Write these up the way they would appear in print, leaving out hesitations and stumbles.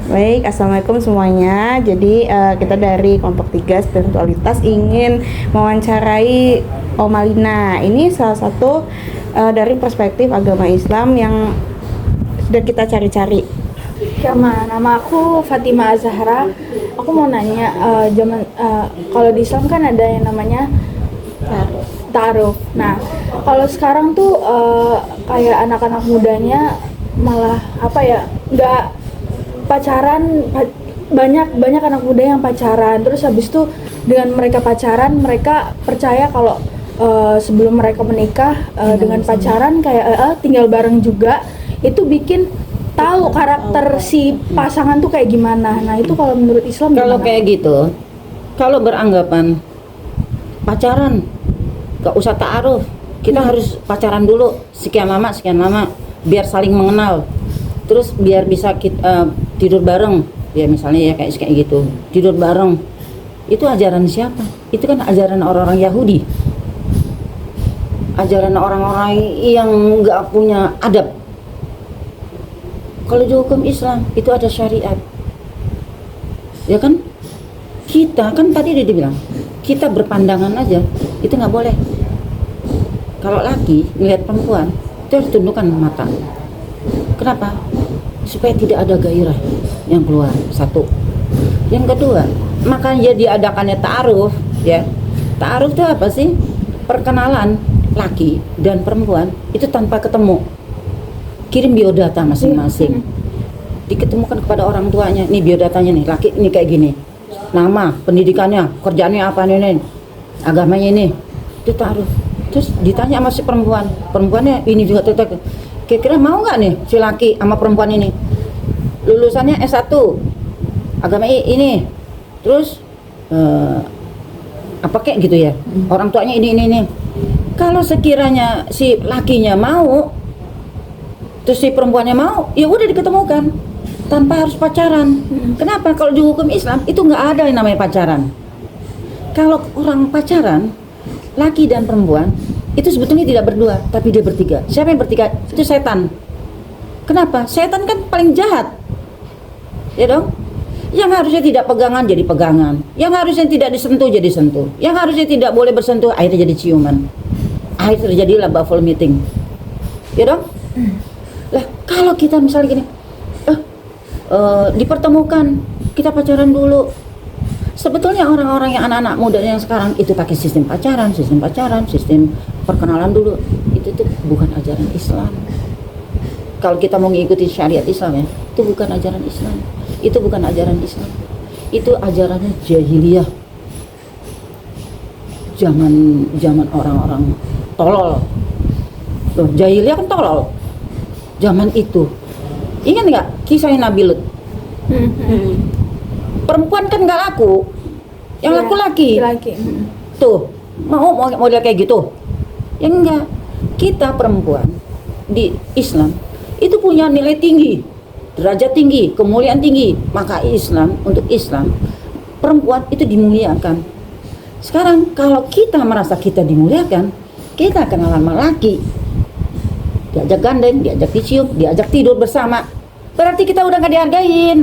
Baik, assalamualaikum semuanya. Jadi kita dari kelompok 3 spiritualitas ingin mewawancarai Om Alina. Ini salah satu dari perspektif agama Islam yang sudah kita cari-cari. Nama aku Fatima Azahra. Aku mau nanya, kalau di Islam kan ada yang namanya ta'aruf. Nah, kalau sekarang tuh kayak anak-anak mudanya malah nggak pacaran, banyak anak muda yang pacaran. Terus habis itu dengan mereka pacaran, mereka percaya kalau sebelum mereka menikah dengan pacaran kayak tinggal bareng juga, itu bikin tahu karakter si pasangan tuh kayak gimana. Nah, itu kalau menurut Islam Kalau gimana? kayak gitu, kalau beranggapan pacaran gak usah ta'aruf, kita harus pacaran dulu sekian lama biar saling mengenal, terus biar bisa kita tidur bareng, ya misalnya ya kayak gitu, tidur bareng. Itu ajaran siapa? Itu kan ajaran orang-orang Yahudi, ajaran orang-orang yang nggak punya adab. Kalau di hukum Islam itu ada syariat, ya kan? Kita kan tadi udah dibilang, kita berpandangan aja itu nggak boleh. Kalau laki ngelihat perempuan itu harus tundukkan mata. Kenapa? Supaya tidak ada gairah yang keluar. Satu. Yang kedua, makanya diadakannya ta'aruf, ya. Ta'aruf itu apa sih? Perkenalan laki dan perempuan itu tanpa ketemu. Kirim biodata masing-masing, diketemukan kepada orang tuanya. Nih biodatanya nih, laki ini kayak gini, nama, pendidikannya, kerjaannya apa nih, agamanya ini. Itu ta'aruf. Terus ditanya sama si perempuannya ini juga tetap, kira-kira mau nggak nih si laki sama perempuan ini, lulusannya S1, agama ini, terus apa kayak gitu ya, orang tuanya ini. Kalau sekiranya si lakinya mau, terus si perempuannya mau, ya udah diketemukan tanpa harus pacaran. Kenapa? Kalau di hukum Islam itu nggak ada yang namanya pacaran. Kalau orang pacaran, laki dan perempuan itu sebetulnya tidak berdua, tapi dia bertiga. Siapa yang bertiga? Itu setan. Kenapa? Setan kan paling jahat, ya dong. Yang harusnya tidak pegangan jadi pegangan, yang harusnya tidak disentuh jadi sentuh, yang harusnya tidak boleh bersentuh akhirnya jadi ciuman, akhirnya terjadilah buffalo meeting, ya dong. Lah kalau kita misalnya gini, dipertemukan, kita pacaran dulu. Sebetulnya orang-orang yang anak-anak muda yang sekarang itu pakai sistem pacaran, sistem perkenalan dulu. Itu tuh bukan ajaran Islam. Kalau kita mau mengikuti syariat Islam ya, itu bukan ajaran Islam. Itu bukan ajaran Islam. Itu ajarannya jahiliyah. Zaman orang-orang tolol. Loh, jahiliyah kan tolol. Zaman itu. Ingat nggak kisah Nabi Lut? Perempuan kan nggak laku, yang laku laki. Tuh mau model kayak gitu, yang enggak. Kita perempuan di Islam itu punya nilai tinggi, derajat tinggi, kemuliaan tinggi. Maka Islam, untuk Islam, perempuan itu dimuliakan. Sekarang kalau kita merasa kita dimuliakan, kita kenalan sama laki, diajak gandeng, diajak dicium, diajak tidur bersama, berarti kita udah nggak dihargain.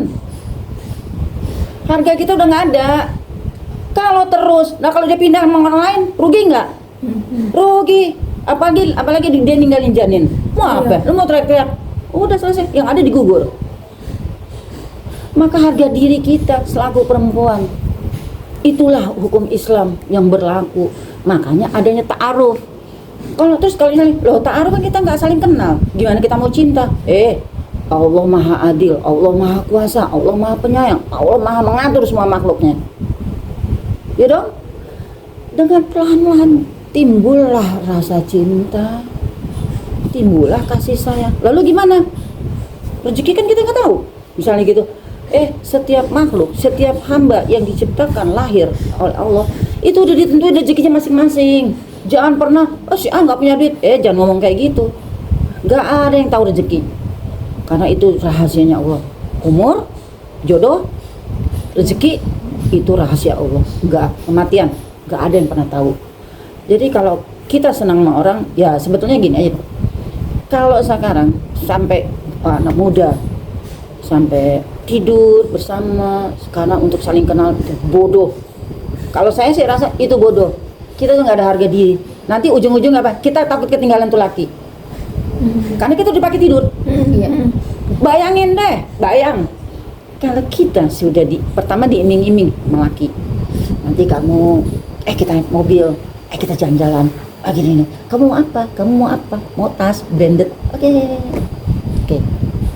Harga kita udah nggak ada. Kalau terus, nah kalau dia pindah sama orang lain, rugi nggak? Rugi. Apalagi dia ninggalin janin. Mau apa? Lu mau teriak-teriak? Udah selesai. Yang ada digugur. Maka harga diri kita selaku perempuan, itulah hukum Islam yang berlaku. Makanya adanya ta'aruf. Kalau ini, loh ta'aruf kan kita nggak saling kenal. Gimana kita mau cinta? Allah Maha Adil, Allah Maha Kuasa, Allah Maha Penyayang, Allah Maha mengatur semua makhluknya. Ya dong? Dengan pelan-pelan timbullah rasa cinta, timbullah kasih sayang. Lalu gimana? Rezeki kan kita nggak tahu. Misalnya gitu, setiap makhluk, setiap hamba yang diciptakan lahir oleh Allah, itu udah ditentuin rezekinya masing-masing. Jangan pernah, si A nggak punya duit, jangan ngomong kayak gitu. Nggak ada yang tahu rezeki. Karena itu rahasianya Allah. Umur, jodoh, rezeki itu rahasia Allah. Enggak, kematian, enggak ada yang pernah tahu. Jadi kalau kita senang sama orang, ya sebetulnya gini aja. Kalau sekarang sampai anak muda, sampai tidur bersama karena untuk saling kenal itu bodoh. Kalau saya sih rasa itu bodoh. Kita tuh nggak ada harga diri. Nanti ujung-ujung apa? Kita takut ketinggalan tuh laki. Karena kita udah pakai tidur. Bayangin deh, kalau kita sudah pertama diiming-iming melaki. Nanti kamu, kita naik mobil, kita jalan-jalan. Gini nih, kamu mau apa? Kamu mau apa? Mau tas branded? Oke.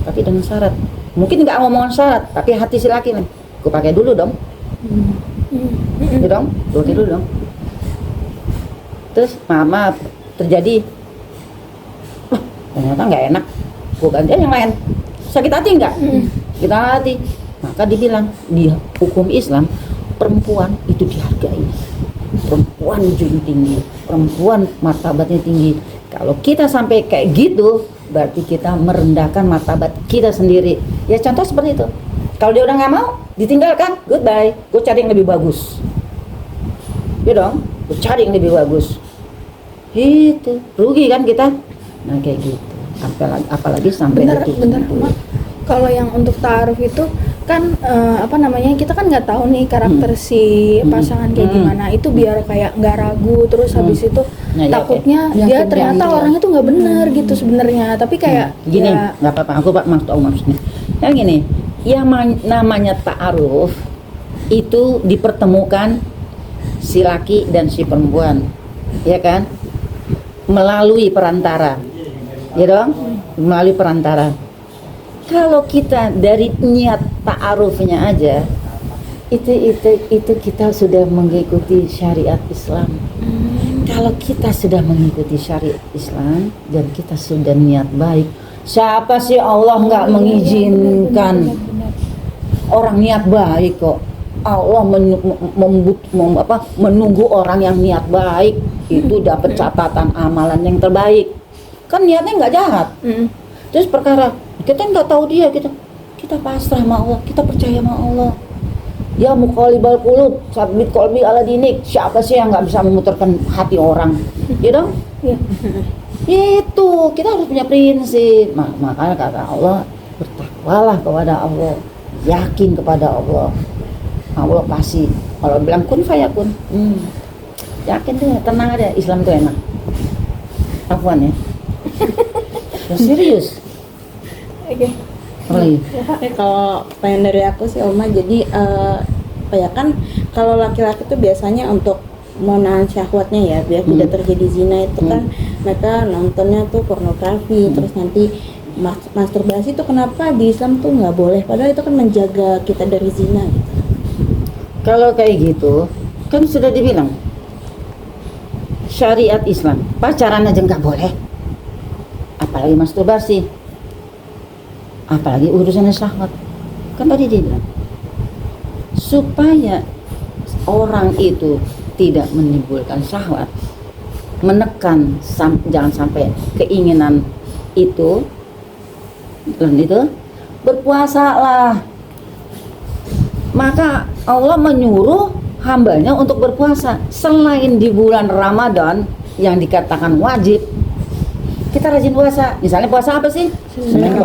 Tapi dengan syarat. Mungkin nggak ngomong syarat, tapi hati si laki nih. Gue pakai dulu dong. Gitu dong, gue pakai dulu dong. Terus maaf terjadi, ternyata nggak enak. Gue ganti yang lain. Sakit hati nggak? Sakit hati. Maka dibilang di hukum Islam perempuan itu dihargai. Perempuan junjung tinggi, perempuan martabatnya tinggi. Kalau kita sampai kayak gitu, berarti kita merendahkan martabat kita sendiri. Ya contoh seperti itu. Kalau dia udah nggak mau, ditinggalkan, goodbye. Gue cari yang lebih bagus. Ya dong, gue cari yang lebih bagus. Itu rugi kan kita. Nah kayak gitu. Apalagi sampai Bentar, Mak. Kalau yang untuk ta'aruf itu kan kita kan nggak tahu nih karakter si pasangan kayak gimana. Itu biar kayak nggak ragu, terus habis itu takutnya dia ternyata orangnya tuh nggak bener gitu sebenarnya. Tapi kayak gini, nggak apa-apa. Aku maksudnya. Yang gini, yang namanya ta'aruf itu dipertemukan si laki dan si perempuan, ya kan? Melalui perantara, ya dong? Melalui perantara. Kalau kita dari niat ta'arufnya aja, itu kita sudah mengikuti syariat Islam. Kalau kita sudah mengikuti syariat Islam dan kita sudah niat baik, siapa sih Allah nggak mengizinkan orang niat baik kok? Allah menunggu orang yang niat baik itu dapat catatan amalan yang terbaik. Kan niatnya nggak jahat. Terus perkara kita nggak tahu dia, kita pasrah sama Allah, kita percaya sama Allah. Ya muqallibal qulub, tsabbit qalbi ala dinik. Siapa sih yang nggak bisa memutarkan hati orang? Ya dong? Iya. Itu kita harus punya prinsip. Makanya kata Allah, bertakwalah kepada Allah, yakin kepada Allah. Allah pasti. Kalau bilang kun fayakun, yakin deh, tenang aja. Islam itu enak. Afwan ya. Serius. Oke. Apa lagi? Kalau pengen dari aku sih Oma, jadi kan kalau laki-laki tuh biasanya untuk menahan syahwatnya ya biar tidak terjadi zina itu kan mereka nontonnya tuh pornografi, terus nanti masturbasi itu kenapa di Islam tuh nggak boleh, padahal itu kan menjaga kita dari zina gitu. Kalau kayak gitu kan sudah dibilang syariat Islam, pacaran aja nggak boleh, apalagi masturbasi, apalagi urusan syahwat. Kan tadi dia bilang supaya orang itu tidak menimbulkan syahwat, menekan jangan sampai keinginan itu, dan itu berpuasalah. Maka Allah menyuruh hambanya untuk berpuasa selain di bulan Ramadan yang dikatakan wajib. Kita rajin puasa. Misalnya puasa apa sih? Senin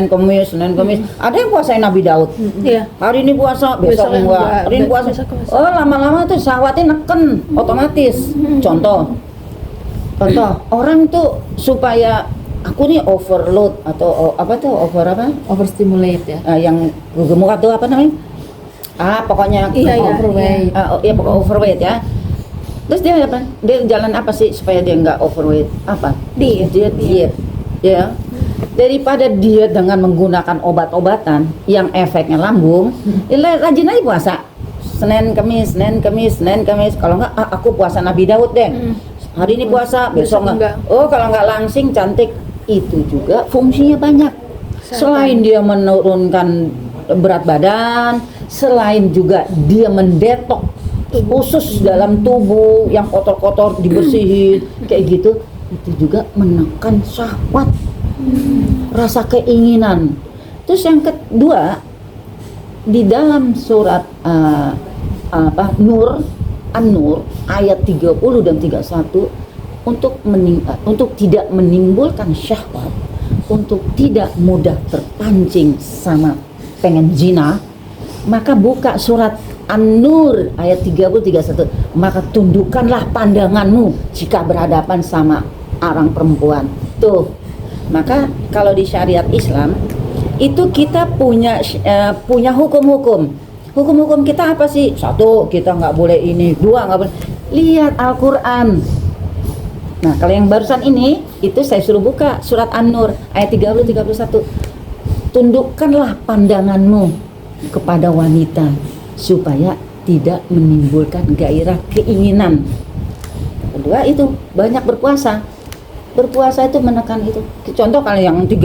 Kemis. Ada yang puasain Nabi Daud. Iya. Hari ini puasa, besok enggak. Hari ini puasa. Oh, lama-lama tuh syahwatnya neken otomatis. Contoh, orang tuh supaya aku nih overload atau overstimulate ya. Yang gemuk atau apa namanya? Pokoknya Overweight. Pokoknya overweight ya. Terus dia apa? Dia jalan apa sih supaya dia nggak overweight? Apa? Diet. Ya. Daripada dia dengan menggunakan obat-obatan yang efeknya lambung, rajin aja puasa. Senin Kemis. Kalau nggak, aku puasa Nabi Daud deh. Hari ini puasa, besok nggak. Oh, kalau nggak langsing cantik. Itu juga fungsinya banyak. Selain dia menurunkan berat badan, selain juga dia mendetok khusus dalam tubuh yang kotor-kotor dibersihin kayak gitu, itu juga menekan syahwat, rasa keinginan. Terus yang kedua, di dalam surat An-Nur ayat 30 dan 31 untuk tidak menimbulkan syahwat, untuk tidak mudah terpancing sama pengen zina, maka buka surat An-Nur ayat 30-31, maka tundukkanlah pandanganmu jika berhadapan sama orang perempuan. Tuh. Maka kalau di syariat Islam itu kita punya hukum-hukum. Hukum-hukum kita apa sih? Satu, kita nggak boleh ini. Dua, nggak boleh. Lihat Al-Quran. Nah, kalau yang barusan ini, itu saya suruh buka surat An-Nur ayat 30-31. Tundukkanlah pandanganmu kepada wanita supaya tidak menimbulkan gairah keinginan. Kedua itu banyak berpuasa. Berpuasa itu menekan itu. Contoh kalau yang 30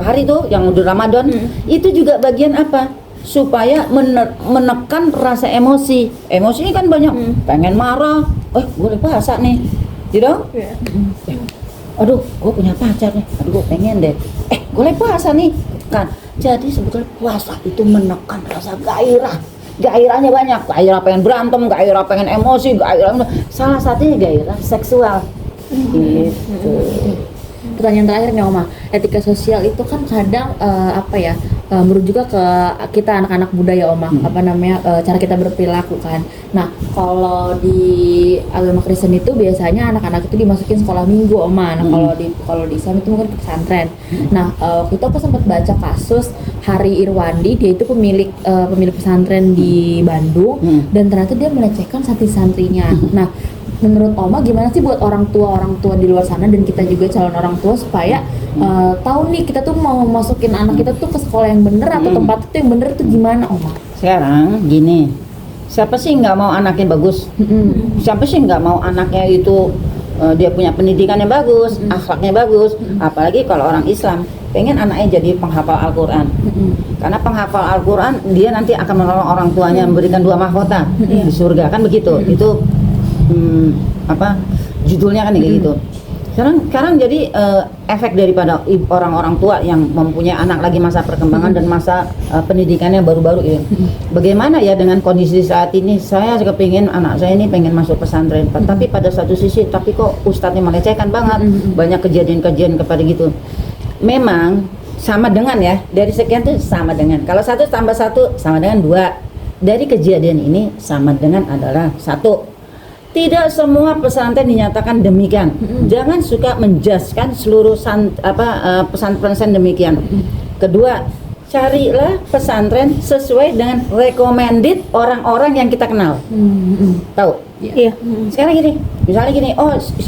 hari itu yang udah Ramadan, itu juga bagian apa? Supaya menekan rasa emosi. Emosi ini kan banyak. Pengen marah, boleh puasa nih. Gitu? Aduh, gue punya pacar nih. Aduh, gue pengen deh. Boleh puasa nih. Kan. Jadi sebetulnya puasa itu menekan rasa gairah. Gairahnya banyak, gairah pengen berantem, gairah pengen emosi, salah satunya gairah seksual. Gitu. Pertanyaan terakhir nih Oma, etika sosial itu kan kadang merujuk juga ke kita anak-anak muda ya Oma, cara kita berperilaku kan. Nah kalau di agama Kristen itu biasanya anak-anak itu dimasukin sekolah minggu Oma. Nah kalau di Islam itu mungkin pesantren. Nah waktu itu aku sempat baca kasus Hari Irwandi, dia itu pemilik pesantren di Bandung dan ternyata dia melecehkan santri-santrinya. Nah menurut Oma gimana sih buat orang tua di luar sana dan kita juga calon orang tua supaya tahu nih kita tuh mau masukin anak kita tuh ke sekolah yang bener atau tempat itu yang bener itu gimana Oma? Sekarang gini, siapa sih nggak mau anaknya bagus? Siapa sih nggak mau anaknya itu dia punya pendidikan yang bagus, akhlaknya bagus, apalagi kalau orang Islam pengen anaknya jadi penghafal Al-Quran. Karena penghafal Al-Quran dia nanti akan menolong orang tuanya memberikan 2 mahkota di surga kan begitu. Itu judulnya kan kayak gitu. Sekarang jadi efek daripada orang-orang tua yang mempunyai anak lagi masa perkembangan dan masa pendidikannya baru-baru ya. Bagaimana ya dengan kondisi saat ini? Saya kepingin anak saya ini pengen masuk pesantren, tapi pada satu sisi tapi kok ustadznya melecehkan banget, banyak kejadian-kejadian kepada gitu. Memang sama dengan ya, dari sekian tuh sama dengan, kalau 1 tambah 1 sama dengan 2. Dari kejadian ini sama dengan adalah 1. Tidak semua pesantren dinyatakan demikian. Jangan suka menjudgekan seluruh pesantren demikian. Kedua, carilah pesantren sesuai dengan recommended orang-orang yang kita kenal. Tahu? Iya. Sekarang gini, misalnya gini,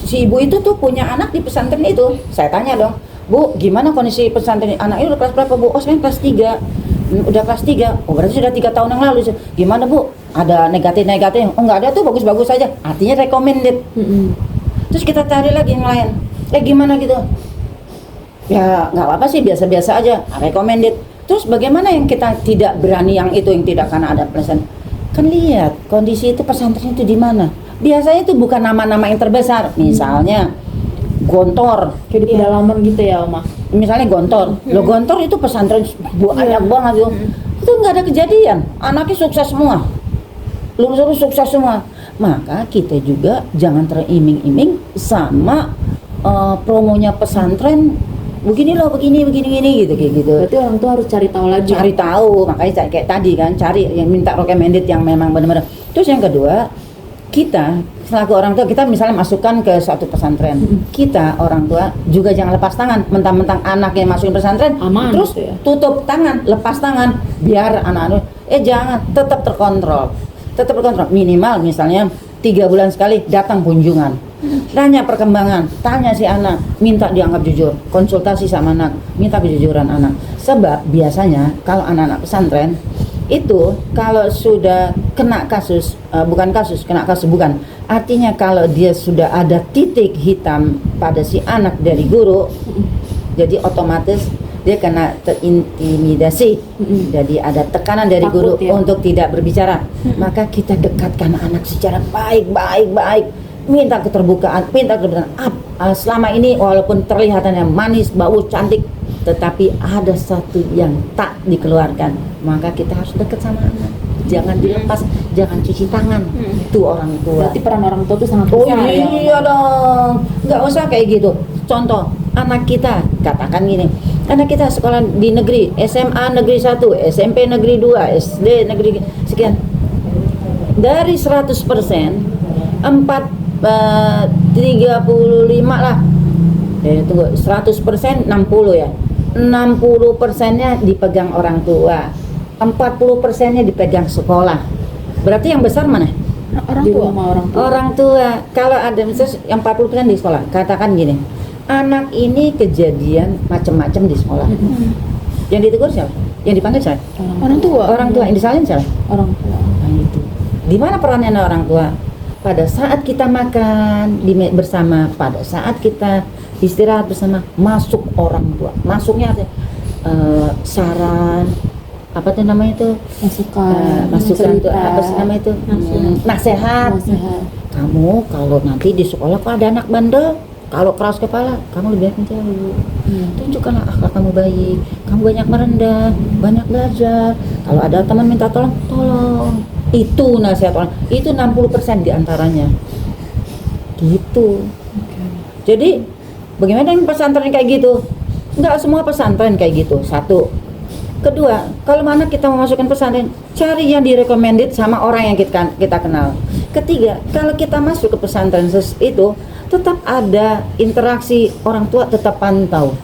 si ibu itu tuh punya anak di pesantren itu. Saya tanya dong, Bu, gimana kondisi pesantren anaknya udah kelas berapa, Bu? Saya kelas 3. Udah kelas 3. Berarti sudah 3 tahun yang lalu. Gimana, Bu? Ada negatif-negatif? Enggak ada tuh, bagus-bagus saja. Artinya recommended. Terus kita cari lagi yang lain. Gimana gitu? Ya, nggak apa-apa sih, biasa-biasa aja. Recommended. Terus bagaimana yang kita tidak berani yang itu, yang tidak karena ada pesantren? Kan lihat kondisi itu pesantren itu di mana. Biasanya itu bukan nama-nama yang terbesar. Misalnya Gontor. Kayak di pedalaman gitu ya Oma. Misalnya Gontor. Gontor itu pesantren banyak banget tuh. Itu nggak ada kejadian. Anaknya sukses semua. Lulus sukses semua. Maka kita juga jangan teriming-iming sama promonya pesantren. Begini loh, begini gitu kayak gitu. Berarti orang tua harus cari tahu lagi. Cari tahu, makanya kayak tadi kan, cari yang minta recommended yang memang benar-benar. Terus yang kedua, kita selaku orang tua, kita misalnya masukkan ke suatu pesantren, kita orang tua juga jangan lepas tangan mentang-mentang anaknya masukin pesantren aman, terus gitu ya? Tutup tangan, lepas tangan, biar anak-anak jangan, tetap terkontrol minimal misalnya 3 bulan sekali datang kunjungan, tanya perkembangan, tanya si anak, minta dianggap jujur, konsultasi sama anak, minta kejujuran anak. Sebab biasanya kalau anak-anak pesantren itu kalau sudah kena kasus, artinya kalau dia sudah ada titik hitam pada si anak dari guru, jadi otomatis dia kena terintimidasi. Jadi ada tekanan dari Takut, guru ya? untuk tidak berbicara. Maka kita dekatkan anak secara baik, minta keterbukaan. Selama ini walaupun terlihatannya manis, bagus, cantik, tetapi ada satu yang tak dikeluarkan, maka kita harus dekat sama anak. Jangan dilepas, jangan cuci tangan. Itu orang tua. Berarti peran orang tua itu sangat besar ya. Iya dong, nggak usah kayak gitu. Contoh, anak kita, katakan gini, Anak kita sekolah di negeri, SMA negeri 1, SMP negeri 2, SD negeri sekian. Dari 100%, 35 lah. Tunggu, 100% 60 ya. 60%-nya dipegang orang tua. 40%-nya dipegang sekolah. Berarti yang besar mana? Orang Di tua. rumah orang tua. Orang tua. Kalau ada misalnya yang 40% di sekolah, katakan gini. Anak ini kejadian macam-macam di sekolah. Yang ditegur siapa? Yang dipanggil siapa? Orang tua. Orang tua. Yang disalin siapa? Orang tua. Nah, itu. Di mana perannya orang tua? Pada saat kita makan bersama, pada saat kita istirahat bersama, masuk orang tua. Masuknya artinya saran, apa tuh namanya itu? Masukan tuh apa sih namanya itu? Nasihat. Kamu kalau nanti di sekolah kok ada anak bandel, kalau keras kepala, kamu lebih baik menjauh. Tunjukkanlah akhlak kamu baik, kamu banyak merendah, banyak belajar. Kalau ada teman minta tolong, tolong. Itu nasihat orang. Itu 60% diantaranya. Gitu. Jadi bagaimana dengan pesantren kayak gitu? Enggak semua pesantren kayak gitu. Satu. Kedua, kalau mana kita mau masukkan pesantren, cari yang direcommended sama orang yang kita kenal. Ketiga, kalau kita masuk ke pesantren itu, tetap ada interaksi orang tua, tetap pantau.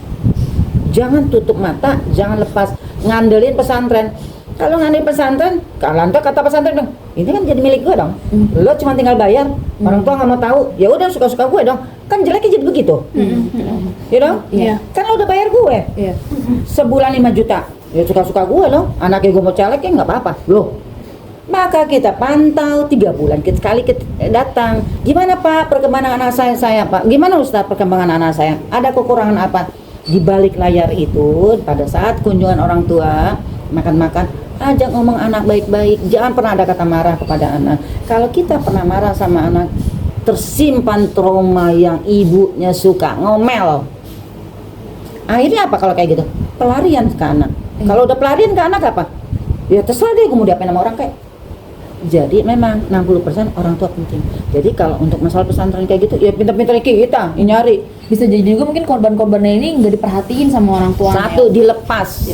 Jangan tutup mata, jangan lepas ngandelin pesantren. Kalau ngandelin pesantren, kalau kata pesantren dong, ini kan jadi milik gue dong. Lo cuma tinggal bayar, orang tua nggak mau tahu. Ya udah suka-suka gue dong. Kan jeleknya jadi begitu. Ya dong? Iya. Kan lo udah bayar gue. Iya. Sebulan 5 juta. Ya suka-suka gue loh. Anaknya gue mau caleg ya nggak apa-apa. Loh. Maka kita pantau 3 bulan sekali kita datang. Gimana Pak perkembangan anak saya Pak? Gimana Ustaz perkembangan anak saya? Ada kekurangan apa? Di balik layar itu pada saat kunjungan orang tua makan-makan, ajak ngomong anak baik-baik. Jangan pernah ada kata marah kepada anak. Kalau kita pernah marah sama anak, tersimpan trauma yang ibunya suka ngomel. Akhirnya apa kalau kayak gitu? Pelarian ke anak. Kalau udah pelarian ke anak apa? Ya terserah deh, gue mau diapain sama orang kayak. Jadi memang 60% orang tua penting. Jadi kalau untuk masalah pesantren kayak gitu, ya pintar-pintar kita yang nyari. Bisa jadi juga mungkin korban-korbannya ini nggak diperhatiin sama orang tua. Satu, dilepas.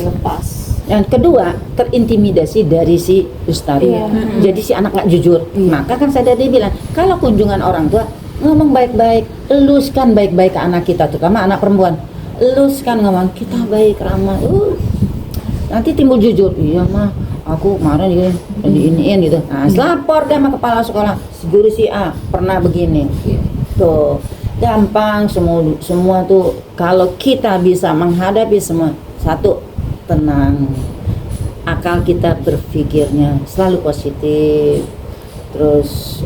Yang kedua, terintimidasi dari si ustadz. Iya. Jadi si anak nggak jujur. Maka kan saya tadi bilang, kalau kunjungan orang tua, ngomong baik-baik, eluskan baik-baik ke anak kita, terutama anak perempuan. Eluskan ngomong, kita baik, ramah. Nanti timbul jujur. Iya mah, aku kemarin ya diiniin gitu. Nah, lapor deh sama kepala sekolah. Si guru si A pernah begini. Tuh, gampang semua tuh. Kalau kita bisa menghadapi semua, satu, tenang, akal kita berpikirnya selalu positif, terus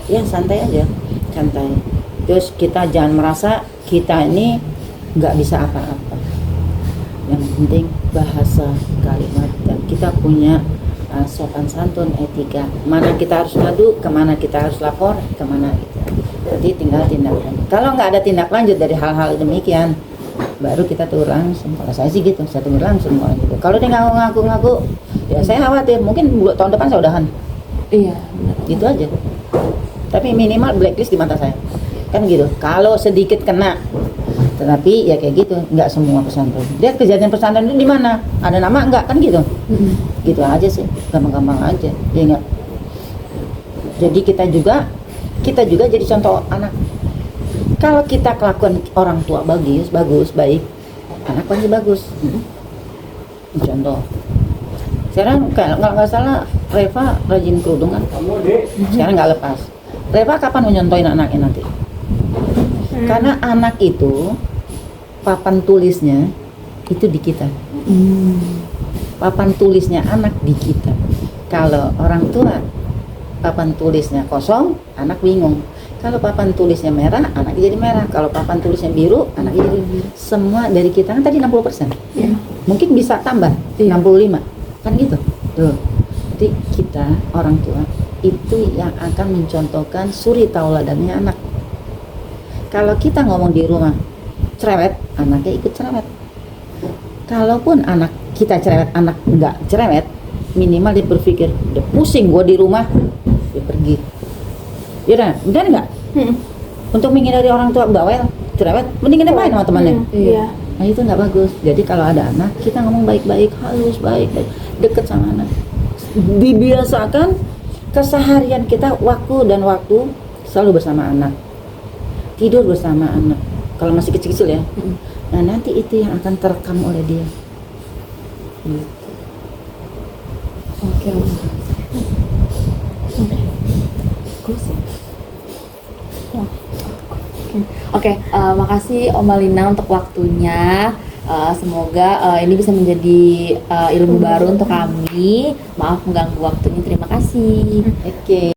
ya santai aja, santai. Terus kita jangan merasa kita ini nggak bisa apa-apa. Yang penting bahasa, kalimat, dan kita punya sopan santun, etika. Mana kita harus ngadu, kemana kita harus lapor, kemana gitu. Jadi tinggal tindak lanjut. Kalau nggak ada tindak lanjut dari hal-hal demikian, baru kita turun langsung. Kalau saya sih gitu, saya turun langsung orang gitu. Kalau dia ngaku-ngaku, ya saya khawatir. Mungkin tahun depan saya udahan. Iya, benar. Gitu aja. Tapi minimal blacklist di mata saya. Kan gitu. Kalau sedikit kena, tetapi ya kayak gitu. Nggak semua pesantren. Lihat kejadian pesantren itu di mana? Ada nama nggak? Kan gitu. Gitu aja sih. Gampang-gampang aja. Ya nggak. Jadi kita juga jadi contoh anak. Kalau kita kelakuan orang tua bagus, baik, anak pasti bagus. Contoh. Sekarang kalau nggak salah, Reva rajin kerudung kan? Sekarang nggak lepas. Reva kapan menyontoin anaknya nanti? Karena anak itu papan tulisnya itu di kita. Papan tulisnya anak di kita. Kalau orang tua papan tulisnya kosong, anak bingung. Kalau papan tulisnya merah, anak jadi merah. Kalau papan tulisnya biru, anak jadi biru. Semua dari kita kan tadi 60%. Mungkin bisa tambah 65. Kan gitu. Tuh. Jadi kita orang tua itu yang akan mencontohkan suri tauladannya anak. Kalau kita ngomong di rumah cerewet, anaknya ikut cerewet. Kalaupun anak kita cerewet, anak enggak cerewet, minimal dia berpikir, udah pusing gua di rumah, dia pergi. Ya benar nggak? Untuk menghindari orang tua bawel, cerewet, mendingan dia main sama temannya. Iya. Nah itu nggak bagus. Jadi kalau ada anak, kita ngomong baik-baik, halus, baik-baik, deket sama anak. Dibiasakan keseharian kita waktu dan waktu selalu bersama anak, tidur bersama anak. Kalau masih kecil-kecil ya. Nah nanti itu yang akan terekam oleh dia. Gitu. Oke, Oma. Oke, makasih Oma Lina untuk waktunya. Semoga ini bisa menjadi ilmu baru untuk kami. Maaf mengganggu waktunya. Terima kasih. Oke.